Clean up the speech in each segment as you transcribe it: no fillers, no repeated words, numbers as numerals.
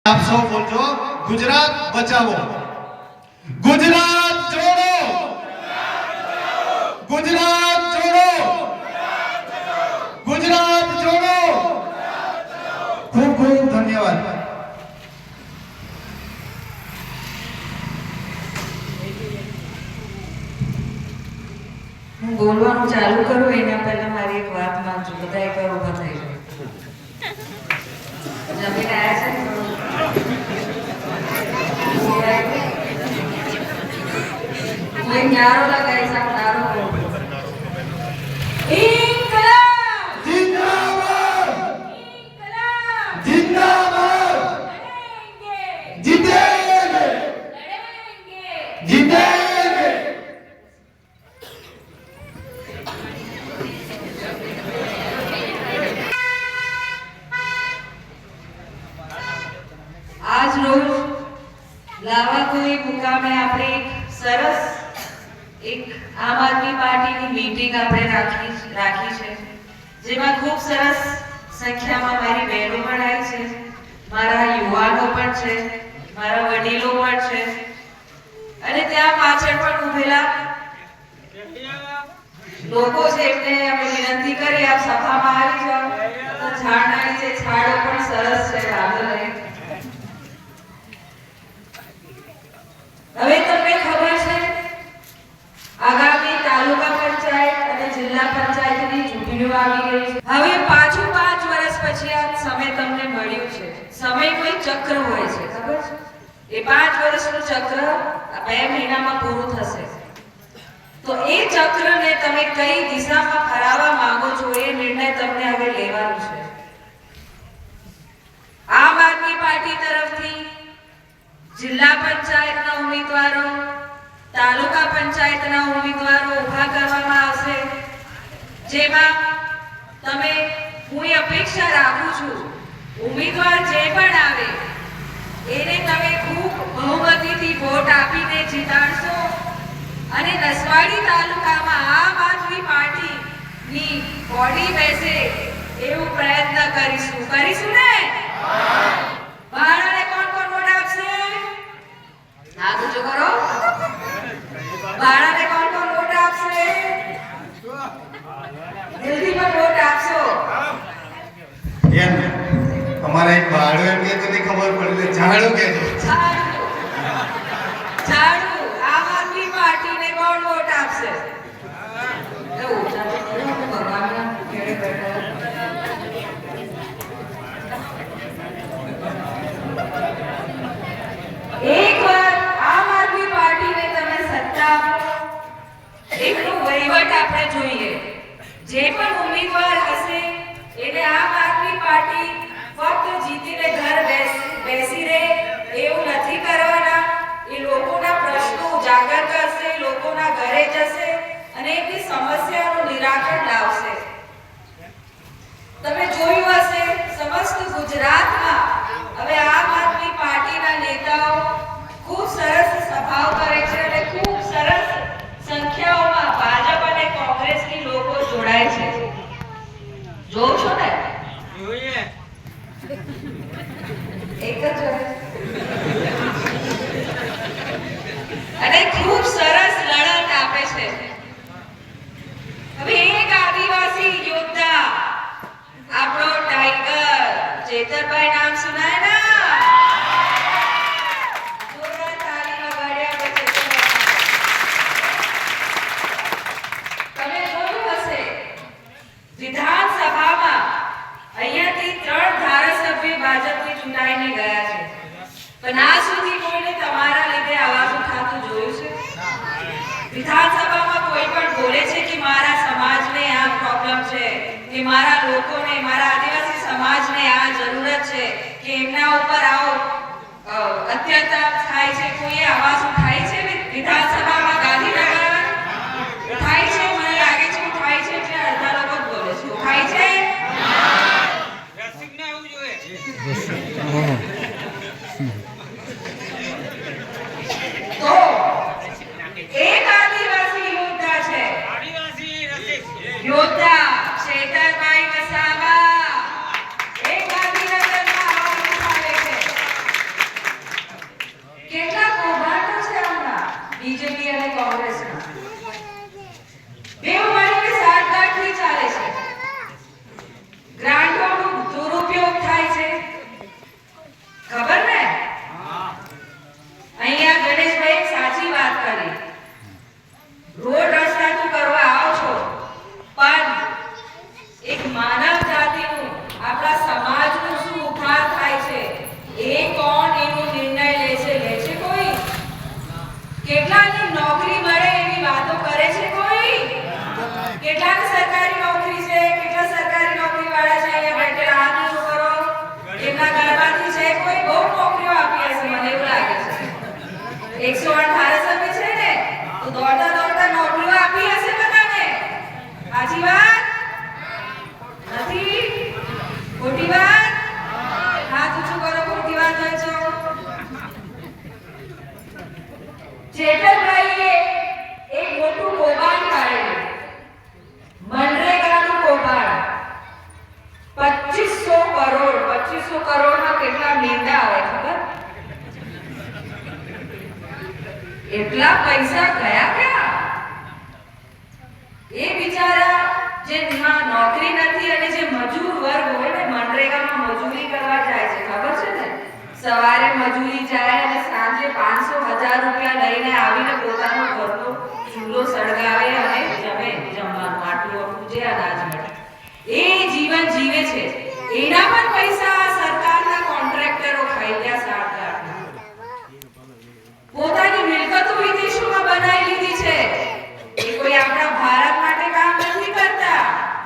आप सब बोलજો गुजरात बचाओ, गुजरात जोड़ो, गुजरात जोड़ो, गुजरात जोड़ो। खूब खूब धन्यवाद। હું બોલવાનું ચાલુ કરું એના પહેલા મારી એક વાત માનજો, બધા એકવાર ઊભા થઈ જાઓ. જમીને આવ્યા છે ને? હું એક નારો લગાવીશ, આપ નારો બોલો. ઇન્કલાબ जिंदाबाद, ઇન્કલાબ जिंदाबाद, લડેંગે जीतेंगे, લડેંગે. जीतेंगे। આજ રોજ લાવાકોઈ મુકામે આપણે એક સરસ એક આમ આદમી પાર્ટીની મીટિંગ આપણે રાખી છે, જેમાં ખૂબ સરસ સંખ્યામાં મારી બહેનો પણ આવી છે, મારા યુવાનો પણ છે, મારા વડીલો પણ છે, અને ત્યાં પાછળ પણ ઉભેલા લોકો છે એમને અમે વિનંતી કરી આપ સભામાં આવી જાઓ. તો ઝાડના નીચે છાડો પણ સરસ છે, વાંધો નહીં. હવે તમને ખબર છે આગામી તાલુકા પંચાયત અને જિલ્લા પંચાયતની ચૂંટણીઓ આવી ગઈ છે. હવે પાછું 5 વર્ષ પછી આ સમય તમને મળ્યું છે. સમય કોઈ ચક્ર હોય છે, ખબર છે? એ 5 વર્ષનું ચક્ર 2 મહિનામાં પૂરું થશે. તો એ ચક્રને તમે કઈ દિશામાં ફરાવવા માંગો છો એ નિર્ણય તમને હવે લેવાનો છે. આમ આદમી પાર્ટી તરફથી જિલ્લા પંચાયતના ઉમેદવારો, તાલુકા પંચાયતના ઉમેદવારો ઊભા કરવામાં આવશે, જેમાં તમે હું અપેક્ષા રાખું છું ઉમેદવાર જે પણ આવે એને તમે ખૂબ બહુમતીથી વોટ આપીને જીતાડશો અને નસવાડી તાલુકામાં આમ આદમી પાર્ટીની બોડી બેસે એવું પ્રયત્ન કરીશું ને? ભાડાને કોણ કોણ વોટ આપશે? હાથ ઊંચો કરો. ભાડાને કોણ કોણ વોટ આપશે? દિલથી પણ વોટ આપશો. એમ અમારે એક ભાડું એમ કે તો નહીં ખબર પડી, ઝાડું કે ઝાડુ આમ આદમી પાર્ટીને કોણ વોટ આપશે? એવું ભગવાનના ઘેરે બેઠા. એકવાર આમ આદમી પાર્ટીને તમે સત્તા આપો, એકનો વહીવટ આપણે જોઈએ. જે પણ ઉમેદવાર હશે એને આમ આદમી પાર્ટી ફક્ત જીતીને ઘર બેસી રહે એવું નથી કરવાના. એ લોકોના પ્રશ્નો ઉજાગર કરશે, લોકોના ઘરે જશે અને એમની સમસ્યાનું નિરાકરણ લાવશે. તમે જોયું હશે સમસ્ત ગુજરાતમાં હવે આમ આદમી પાર્ટીના નેતાઓ ખૂબ સરસ સભાઓ કરે છે અને ખૂબ સરસ સંખ્યાઓમાં ભાજપ અને કોંગ્રેસની લોકો જોડાય છે. જોઉં છો ને? જોઈએ. એક જ અને ખૂબ સરસ લડત આપે છે. હવે એક આદિવાસી યોદ્ધા આપણો ટાઈગર ચેતરભાઈ નામ સુનાય ના? જોરદાર તાલી વગાડ્યા પછી તમે જોયું હશે વિધાનસભામાં અહીંયાથી 3 ધારાસભ્ય ભાજપની ચૂંટાઈને ગયા છે, પણ આ સુધી કોઈને તમારા લીધે અવાજ ઉઠાવતું જોયું છે? વિધાનસભામાં કોઈ પણ બોલે છે કે મારા સમાજને આ પ્રોબ્લેમ છે, કે મારા લોકોને, મારા આદિવાસી સમાજને આ જરૂરત છે, કે એમના ઉપર આવો અત્યાચાર થાય છે, કોઈએ અવાજ ઉઠાય છે? વિધાનસભામાં ગાંધીનગર ઉઠાય છે? મને લાગે છે ઉઠાય છે, એટલે અડધા લોકો જ બોલે છે. ઉઠાય છે? રસિકને આવવું જોઈએ. તો એક આદિવાસી યોદ્ધા છે, આદિવાસી રસિક. યોદ્ધા ચેતરભાઈ વસાવા, એ ગાંધીનગરમાં અવાજ ઉઠાવે છે. મીંડા આવે ખબર? એટલા પૈસા ગયા ક્યાં? એ બિચારા જેમાં નોકરી નથી અને જે મજૂર વર્ગ હોય ને મનરેગામાં મજૂરી કરવા જાય છે ખબર છે ને, સવારે મજૂરી જાય અને સાંજે 500,000 રૂપિયા લઈને આવીને પોતાનો ઘરનો ચૂલો સળગાવે અને જમે. જમવાનું આટલું આપણું જે અનાજ મળે એ જીવન જીવે છે. એના પણ પૈસા સરકારના કોન્ટ્રાક્ટરો ખાઈ ગયા 7-8. પોતાની મિલકતો વિદેશોમાં બનાવી લીધી છે. એ કોઈ આપણા ભારત માટે કામ નથી કરતા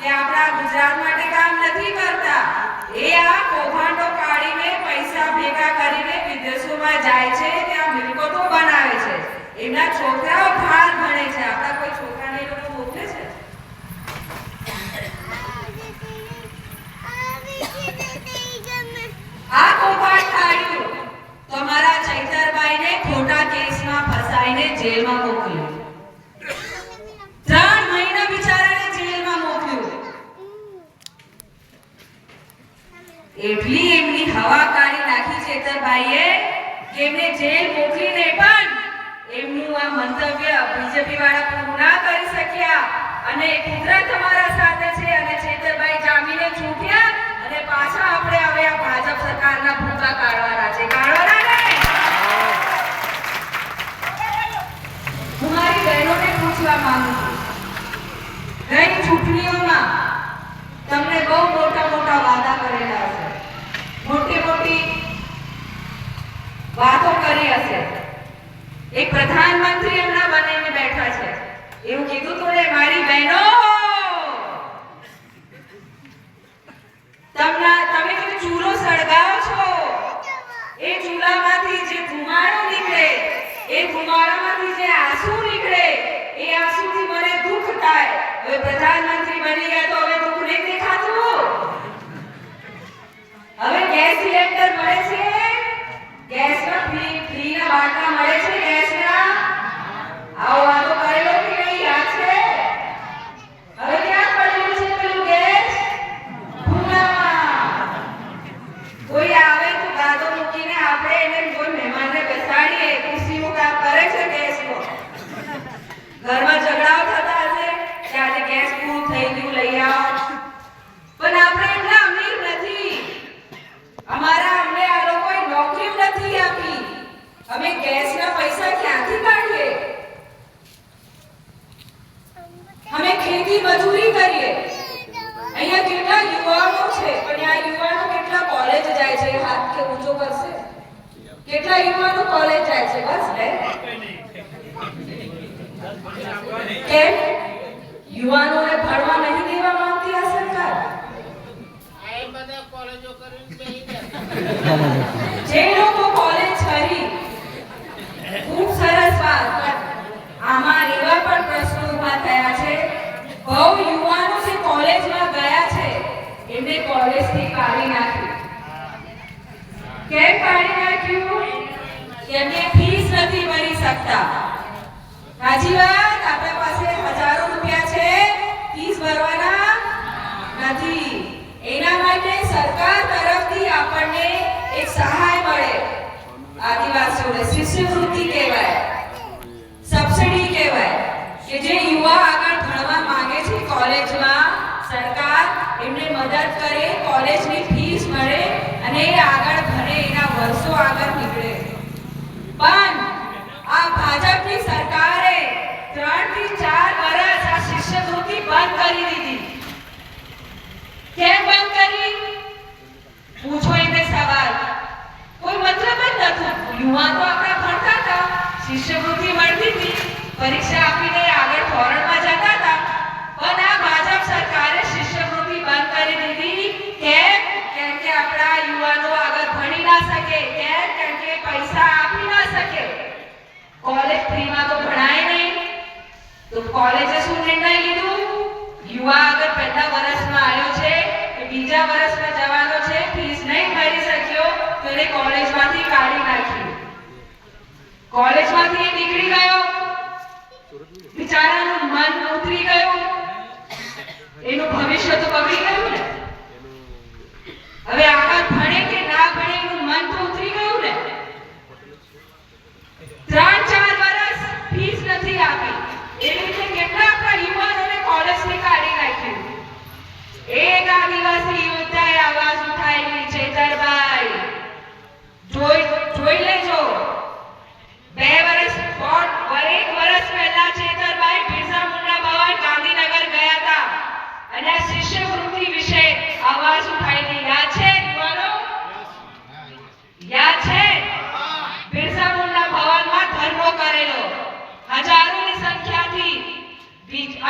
કે આપણા ગુજરાત માટે કામ નથી કરતા. એ આ કૌભાંડો કાઢીને પૈસા ભેગા કરીને વિદેશોમાં જાય છે, ત્યાં મિલકતો બનાવે છે. એમના છોકરાઓ બહાર ભણે છે. આપણા કોઈ છોકરાને એ લોકો મોકલે છે? આ કૌભાંડ કાઢ્યું તમારા ચૈતરભાઈને ખોટા કેસમાં ફસાઈને જેલમાં મોકલ્યો. 3 મહિના બિચારાને જેલમાં મોકલ્યો. એટલી એમની હવા કાઢી નાખી ચેતરભાઈએ કે એમને જેલ મોકલીને પણ એમનું આ મંતવ્ય બીજેપી વાળા પૂરું ના કરી શક્યા. અને કુદરત અમારા સાથે છે અને ચેતરભાઈ જામીને છૂટ્યા અને પાછા આપણે હવે આ ભાજપ સરકારના ભૂકા કાઢવાના છે. કાઢવાના ને? હું મારી બહેનોને પૂછવા માંગુ છું, ગઈ ચૂંટણીઓમાં તમને બહુ મોટા વાદા કરેલા હશે, મોટી વાતો કરી હશે. એક પ્રધાનમંત્રી એમના બનીને બેઠા છે. એવું કીધું તું ને મારી બહેનો, તમે જે ચૂલો સળગાવો છો એ ચૂલામાંથી જે ધુમાડો નીકળે, એ ધુમાડામાંથી જે આંસુ નીકળે, એ આંસુથી મને દુઃખ થાય. હવે પ્રધાનમંત્રી બની ગયા તો હવે દુઃખ નહીં દેખાતું? હવે ગેસ સિલિન્ડર મળે છે, ગેસના ફ્રીના બાટલા મળે છે ગેસના. આવો વાતો કરેલો કે નહીં યાદ છે? હવે ક્યાં પડેલું છે પેલું ગેસ? ભૂંગામાં. કોઈ આવે તો ગાદો મૂકીને આપણે એને કોઈ મહેમાનને બેસાડીએ, ખુશીનું કામ કરે છે ગેસનો. ઘરમાં ઝઘડાઓ થતા હશે કે આજે ગેસ પૂરું થઈ ગયું લઈ આવો. પણ આપણે એટલા અમીર નથી. અમને આ લોકોએ નોકરી નથી આપી. અમે ગેસના પૈસા ક્યાંથી કાઢીએ? અમે ખેતી મજૂરી કરીએ. અહીંયા કેટલા યુવાનો છે, પણ આ યુવાનો કેટલા કોલેજ જાય છે? હાથ કે ઊંચો કરશે. કેટલા યુવાનો કોલેજ જાય છે? બસ લે. કેમ યુવાનોને ભણવા નહીં દેવા માંગતી આ સરકાર? જે લોકો કોલેજ કરી, ખૂબ સરસ વાત, પણ આમાં એવા પણ પ્રશ્નો ઊભા થયા છે. બહુ યુવાનો જે કોલેજમાં ગયા છે એમને કોલેજથી કાઢી નાખ્યું. કેમ કાઢી નાખ્યું? એમને ફીસ નથી ભરી શકતા. સાચી વાત? આપણા પાસે હજારો રૂપિયા છે, ફીસ ભરવાના નથી. એના માટે સરકાર તરફથી આપણને એક સહાય મળે. આદિવાસીઓને શિષ્યવૃત્તિ કહેવાય, સબસિડી કહેવાય, કે જે યુવા આગળ ભણવા માંગે છે કોલેજમાં, સરકાર એમને મદદ કરે, કોલેજની ફીસ મળે અને એ આગળ ભણે, એના વર્ષો આગળ નીકળે. પણ આ ભાજપની સરકારે 3 થી 4 વર્ષ આ શિષ્યવૃત્તિ બંધ કરી દીધી. કેમ બંધ કરી? પૂછો એને સવાલ. કોઈ મતલબ જ નથી. યુવાનો આપણા ભણતા હતા, શિષ્યવૃત્તિ મળતી હતી, પરીક્ષા આપીને આગળ ધોરણમાં જતા હતા. પણ આ ભાજપ સરકારે શિષ્યવૃત્તિ બંધ કરી દીધી. કેમ? કેમ કે આપણા યુવાનો આગળ ભણી ના શકે. કેમ? કેમ કે પૈસા આપી ના શકે. કોલેજ ફ્રીમાં તો ભણાય નહીં. તો કોલેજે શું નિર્ણય લીધો? યુવા આગળ પહેલા વર્ષમાં આવ્યો છે કે બીજા વર્ષમાં જવાનો છે, ફીસ નહીં ભરી શક્યો તો એને કોલેજમાંથી કાઢી નાખ્યો. કોલેજમાંથી એ નીકળી ગયો, બિચારાનું મન ઉતરી ગયું, એનું ભવિષ્ય તો બગડી ગયું ને. હવે આગળ ભણે કે ના ભણે એનું મન હજારોની સંખ્યાથી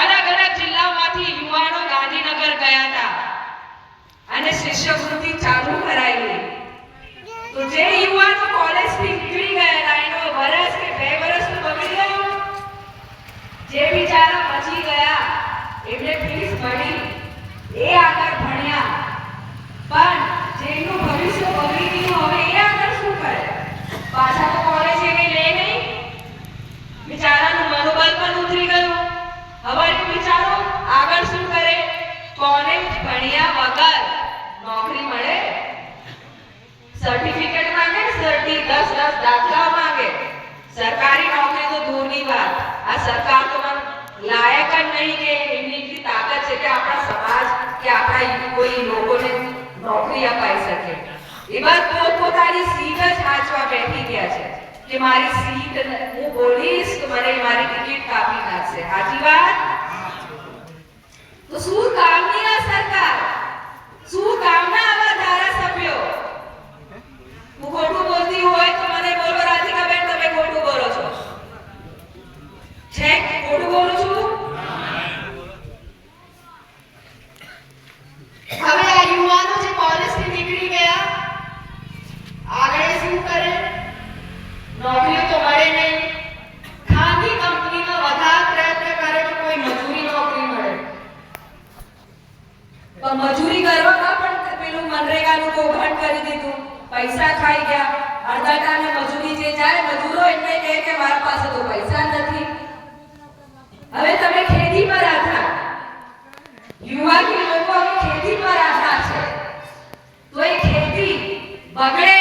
અલગ અલગ જિલ્લામાંથી યુવાનો ગાંધીનગર ગયા હતા અને શિષ્યવૃત્તિ ચાલુ કરાવી. તો જે યુવાનો કોલેજથી નીકળી ગયા એનો વર્ષ કે 2 વર્ષ તો બગડી ગયું. જે બિચારા બચી ગયા એમને ફીસ ભરી એ આગળ ભણ્યા, પણ જેનું ભવિષ્ય બગડી ગયું હવે એ આગળ શું કરે? પાછા તો કોલેજ એને લે નહીં. બિચારાનું મનોબળ પણ ઉતરી ગયું. હવે એ બિચારો આગળ શું કરે? કોલેજ ભણ્યા વગર નોકરી મળે? સર્ટિફિકેટ માંગે, 10 દાખલા માંગે. સરકારી નોકરી તો દૂરની વાત. આ સરકાર તો લાયક જ નહીં કે એમની એટલી તાકાત છે કે આપણા સમાજ કે આપણા કોઈ લોકોને નોકરી અપાઈ શકે. એ બસ પોતાની સીટ જ હાચવા બેઠી ગયા છે કે મારી સીટ હું બોલીશ તો મને મારી ટિકિટ કાપી નાખશે. સાચી વાત? તો શું કામની આ સરકાર? શું કામના આવા ધારાસભ્યો? હું ખોટું બોલતી હોય તો મને બોલો રાધિકાબેન, તમે ખોટું બોલો છો. છે ખોટું બોલું છું? હવે આ યુવાનો જે કોલેજથી નીકળી ગયા આગળ શું કરે? નોકરીઓ તો મળે નહીં. ખાનગી કંપનીમાં વધારે પ્રયત્ન કરે તો કોઈ મજૂરી નોકરી મળે, પણ મજૂરી કરવામાં પણ પેલું મનરેગાનું કૌભાંડ કરી દીધું. પૈસા ખાઈ ગયા. અડધા ટાણે મજૂરી જે જાય મજૂરો એમને કહે કે મારા પાસે તો પૈસા નથી. હવે તમે ખેતી પર આધાર, યુવા કે લોકો હવે ખેતી પર આધાર છે. તો એ ખેતી બગડે